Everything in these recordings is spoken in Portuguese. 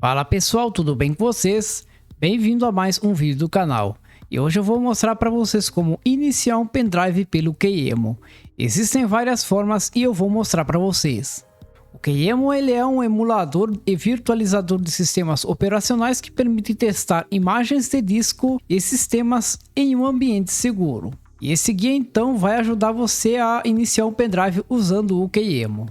Fala pessoal, tudo bem com vocês? Bem-vindo a mais um vídeo do canal. E hoje eu vou mostrar para vocês como iniciar um pendrive pelo Keyemo. Existem várias formas e eu vou mostrar para vocês. O Keyemo ele é um emulador e virtualizador de sistemas operacionais que permite testar imagens de disco e sistemas em um ambiente seguro. E esse guia então vai ajudar você a iniciar um pendrive usando o Keyemo.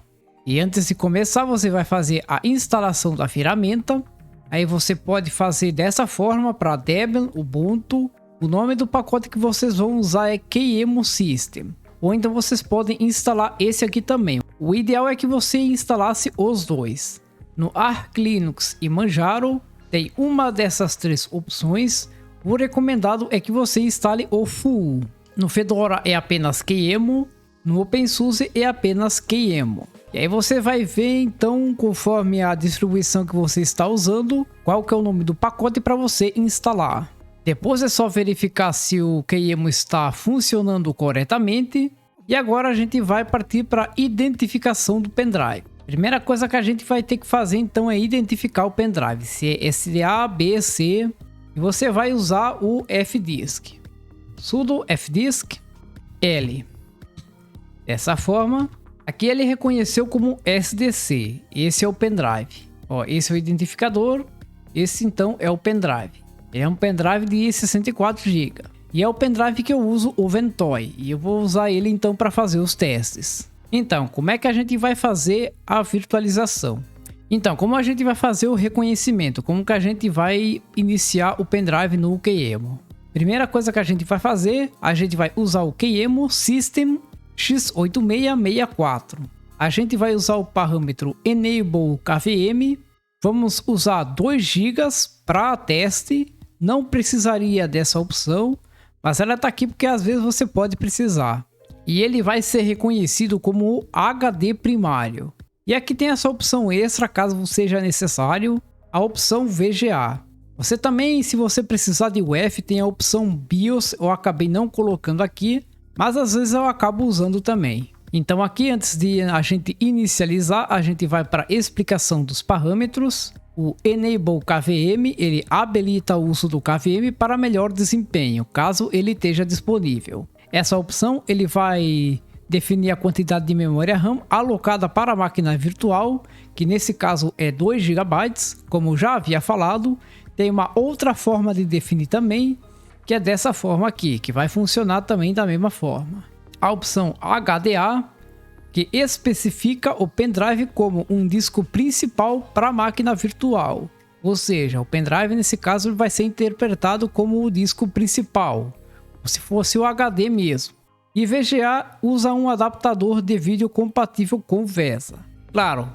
E antes de começar, você vai fazer a instalação da ferramenta. Aí você pode fazer dessa forma para Debian, Ubuntu. O nome do pacote que vocês vão usar é Keyemo System. Ou então vocês podem instalar esse aqui também. O ideal é que você instalasse os dois. No Arch Linux e Manjaro tem uma dessas três opções. O recomendado é que você instale o full. No Fedora é apenas Keyemo. No OpenSUSE é apenas Keyemo. E aí você vai ver então, conforme a distribuição que você está usando, qual que é o nome do pacote para você instalar. Depois é só verificar se o Keyemo está funcionando corretamente. E agora a gente vai partir para a identificação do pendrive. Primeira coisa que a gente vai ter que fazer então é identificar o pendrive. Se é SDA, B, C. E você vai usar o fdisk. Sudo fdisk L. Dessa forma, aqui ele reconheceu como SDC. Esse é o pendrive. Ó, esse é o identificador. Esse então é o pendrive. Ele é um pendrive de 64 GB. E é o pendrive que eu uso, o Ventoy. E eu vou usar ele então para fazer os testes. Então, como é que a gente vai fazer a virtualização? Então, como a gente vai fazer o reconhecimento? Como que a gente vai iniciar o pendrive no Keyemo? Primeira coisa que a gente vai fazer, a gente vai usar o Keyemo System x8664. A gente vai usar o parâmetro enable kvm. Vamos usar 2 GB para teste. Não precisaria dessa opção, mas ela está aqui porque às vezes você pode precisar. E ele vai ser reconhecido como HD primário. E aqui tem essa opção extra caso seja necessário, a opção VGA. Você também, se você precisar de UEFI, tem a opção BIOS, eu acabei não colocando aqui, mas às vezes eu acabo usando também. Então aqui, antes de a gente inicializar, a gente vai para a explicação dos parâmetros. O Enable KVM, ele habilita o uso do KVM para melhor desempenho, caso ele esteja disponível. Essa opção ele vai definir a quantidade de memória RAM alocada para a máquina virtual, que nesse caso é 2 GB, como já havia falado. Tem uma outra forma de definir também, que é dessa forma aqui, que vai funcionar também da mesma forma. A opção HDA, que especifica o pendrive como um disco principal para a máquina virtual. Ou seja, o pendrive nesse caso vai ser interpretado como o disco principal, como se fosse o HD mesmo. E VGA usa um adaptador de vídeo compatível com VESA. Claro,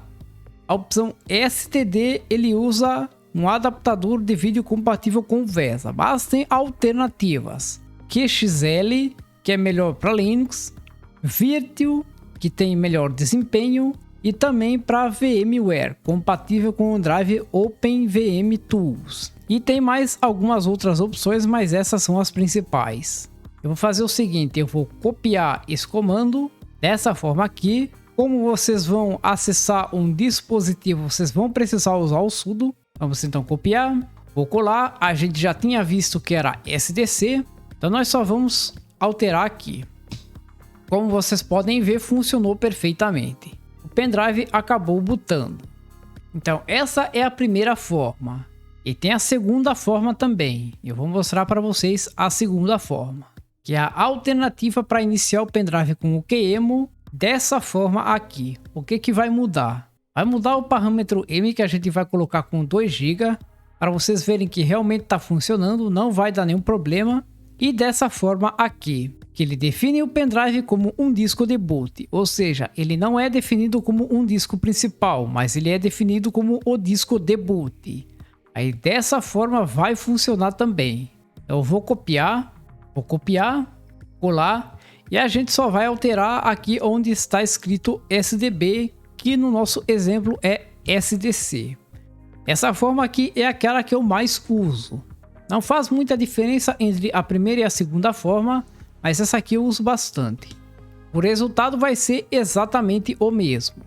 a opção STD ele usa um adaptador de vídeo compatível com VESA, mas tem alternativas. QXL, que é melhor para Linux, Virtual, que tem melhor desempenho, e também para VMware, compatível com o drive OpenVM Tools. E tem mais algumas outras opções, mas essas são as principais. Eu vou fazer o seguinte, eu vou copiar esse comando dessa forma aqui. Como vocês vão acessar um dispositivo, vocês vão precisar usar o sudo. Vamos então copiar, vou colar. A gente já tinha visto que era SDC, então nós só vamos alterar aqui. Como vocês podem ver, funcionou perfeitamente. O pendrive acabou bootando. Então essa é a primeira forma. E tem a segunda forma também. Eu vou mostrar para vocês a segunda forma, que é a alternativa para iniciar o pendrive com o Keyemo dessa forma aqui. O que que vai mudar? Vai mudar o parâmetro M, que a gente vai colocar com 2 GB, para vocês verem que realmente está funcionando, não vai dar nenhum problema. E dessa forma aqui, que ele define o pendrive como um disco de boot, ou seja, ele não é definido como um disco principal, mas ele é definido como o disco de boot. Aí dessa forma vai funcionar também. Eu vou copiar, colar, e a gente só vai alterar aqui onde está escrito SDB, que no nosso exemplo é SDC. Essa forma aqui é aquela que eu mais uso. Não faz muita diferença entre a primeira e a segunda forma, mas essa aqui eu uso bastante. O resultado vai ser exatamente o mesmo.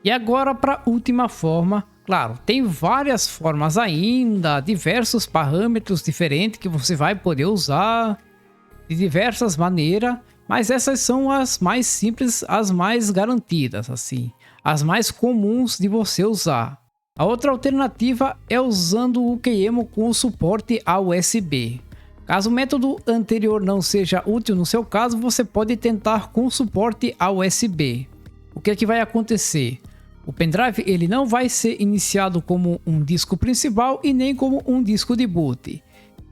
E agora para a última forma, Claro, tem várias formas ainda, diversos parâmetros diferentes que você vai poder usar de diversas maneiras, mas essas são as mais simples, as mais garantidas, assim, as mais comuns de você usar. A outra alternativa é usando o Keemo com o suporte a USB. Caso o método anterior não seja útil no seu caso, você pode tentar com suporte a USB. O que é que vai acontecer? O pendrive ele não vai ser iniciado como um disco principal e nem como um disco de boot.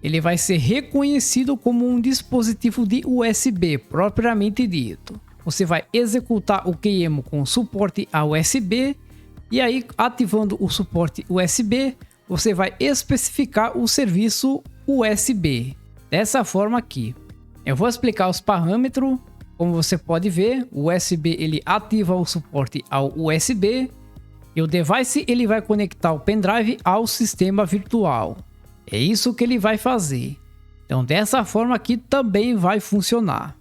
Ele vai ser reconhecido como um dispositivo de USB propriamente dito. Você vai executar o Keemo com suporte a USB e aí ativando o suporte USB, você vai especificar o serviço USB. Dessa forma aqui. Eu vou explicar os parâmetros. Como você pode ver, o USB ele ativa o suporte ao USB e o device ele vai conectar o pendrive ao sistema virtual. É isso que ele vai fazer. Então dessa forma aqui também vai funcionar.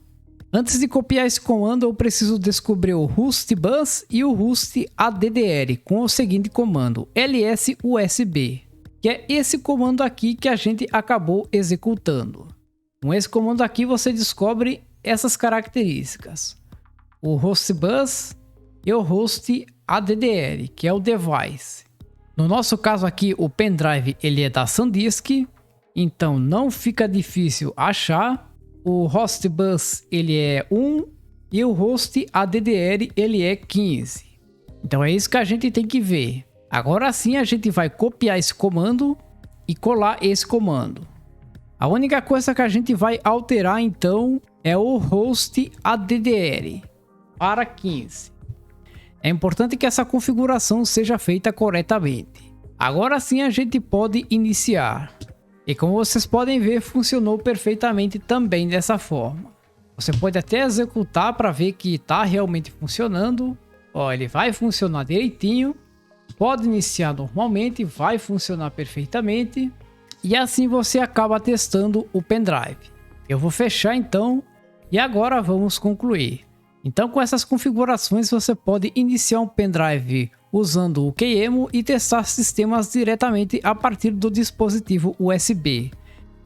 Antes de copiar esse comando eu preciso descobrir o host bus e o host ADDR com o seguinte comando ls usb, que é esse comando aqui que a gente acabou executando. Com esse comando aqui você descobre essas características: o host bus e o host ADDR, que é o device. No nosso caso aqui o pendrive ele é da SanDisk, então não fica difícil achar. O host bus ele é 1 e o host ADDR ele é 15. Então é isso que a gente tem que ver. Agora sim a gente vai copiar esse comando e colar esse comando. A única coisa que a gente vai alterar então é o host ADDR para 15. É importante que essa configuração seja feita corretamente. Agora sim a gente pode iniciar. E como vocês podem ver, funcionou perfeitamente também dessa forma. Você pode até executar para ver que está realmente funcionando. Ó, ele vai funcionar direitinho. Pode iniciar normalmente, vai funcionar perfeitamente. E assim você acaba testando o pendrive. Eu vou fechar então e agora vamos concluir. Então com essas configurações você pode iniciar um pendrive usando o Keemo e testar sistemas diretamente a partir do dispositivo USB.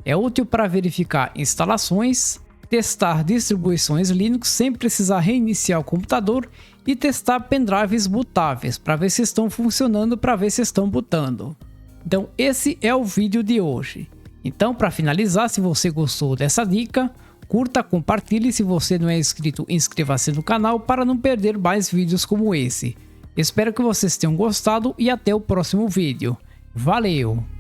É útil para verificar instalações, testar distribuições Linux sem precisar reiniciar o computador e testar pendrives bootáveis para ver se estão funcionando, para ver se estão bootando. Então esse é o vídeo de hoje. Então para finalizar, se você gostou dessa dica, curta, compartilhe, se você não é inscrito, inscreva-se no canal para não perder mais vídeos como esse. Espero que vocês tenham gostado e até o próximo vídeo. Valeu!